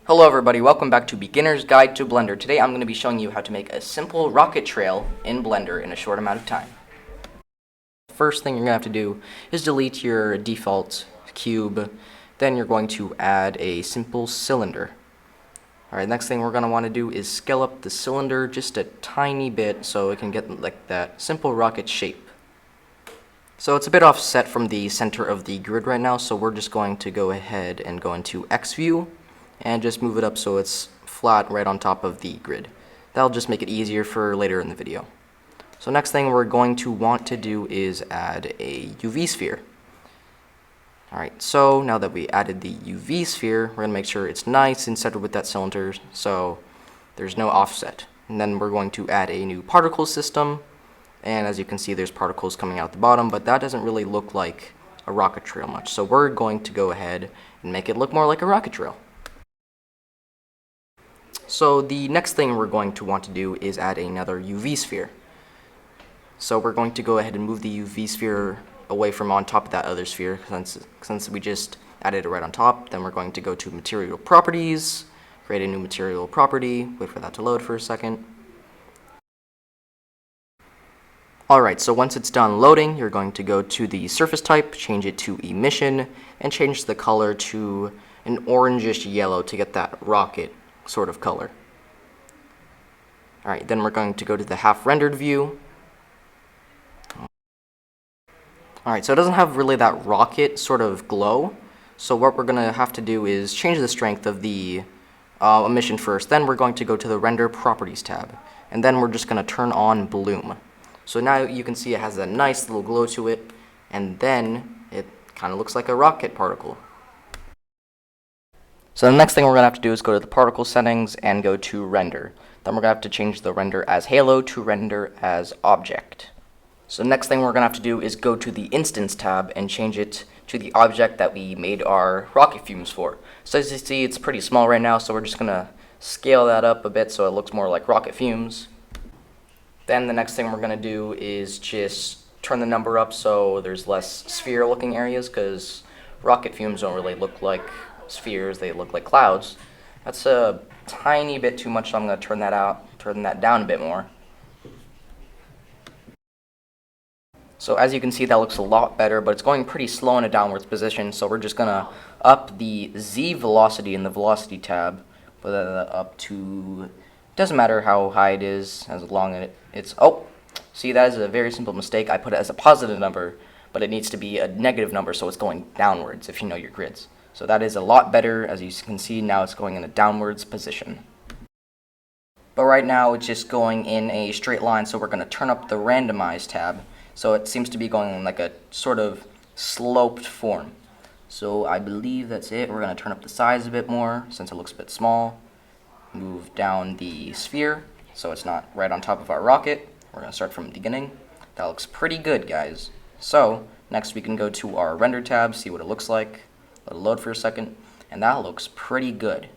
Hello everybody, welcome back to Beginner's Guide to Blender. Today I'm going to be showing you how to make a simple rocket trail in Blender in a short amount of time. First thing you're going to have to do is delete your default cube, then you're going to add a simple cylinder. Alright, next thing we're going to want to do is scale up the cylinder just a tiny bit so it can get like that simple rocket shape. So it's a bit offset from the center of the grid right now, so we're just going to go ahead and go into X view and just move it up so it's flat right on top of the grid. That'll just make it easier for later in the video. So next thing we're going to want to do is add a UV sphere. Alright, so now that we added the UV sphere, we're going to make sure it's nice and centered with that cylinder so there's no offset. And then we're going to add a new particle system, and as you can see there's particles coming out the bottom, but that doesn't really look like a rocket trail much. So we're going to go ahead and make it look more like a rocket trail. So the next thing we're going to want to do is add another UV sphere. So we're going to go ahead and move the UV sphere away from on top of that other sphere since we just added it right on top. Then we're going to go to Material Properties, create a new material property, wait for that to load for a second. Alright, so once it's done loading, you're going to go to the surface type, change it to emission, and change the color to an orangish yellow to get that rocket sort of color. Alright, then we're going to go to the half rendered view. Alright, so it doesn't have really that rocket sort of glow, so what we're going to have to do is change the strength of the emission first. Then we're going to go to the render properties tab, and then we're just going to turn on bloom. So now you can see it has a nice little glow to it, and then it kind of looks like a rocket particle. So the next thing we're going to have to do is go to the particle settings and go to render. Then we're going to have to change the render as halo to render as object. So the next thing we're going to have to do is go to the instance tab and change it to the object that we made our rocket fumes for. So as you see, it's pretty small right now, so we're just going to scale that up a bit so it looks more like rocket fumes. Then the next thing we're going to do is just turn the number up so there's less sphere looking areas, because rocket fumes don't really look like spheres, they look like clouds. That's a tiny bit too much, so I'm going to turn that down a bit more. So as you can see, that looks a lot better, but it's going pretty slow in a downwards position, so we're just going to up the Z velocity in the velocity tab, put that up to, doesn't matter how high it is, as long as it's, oh, see, that is a very simple mistake. I put it as a positive number, but it needs to be a negative number, so it's going downwards if you know your grids. So that is a lot better. As you can see, now it's going in a downwards position. But right now it's just going in a straight line, so we're going to turn up the randomize tab. So it seems to be going in like a sort of sloped form. So I believe that's it. We're going to turn up the size a bit more since it looks a bit small. Move down the sphere so it's not right on top of our rocket. We're going to start from the beginning. That looks pretty good, guys. So next we can go to our render tab, see what it looks like. Let it load for a second, and that looks pretty good.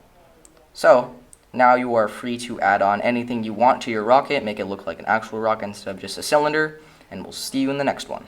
So now you are free to add on anything you want to your rocket, make it look like an actual rocket instead of just a cylinder, and we'll see you in the next one.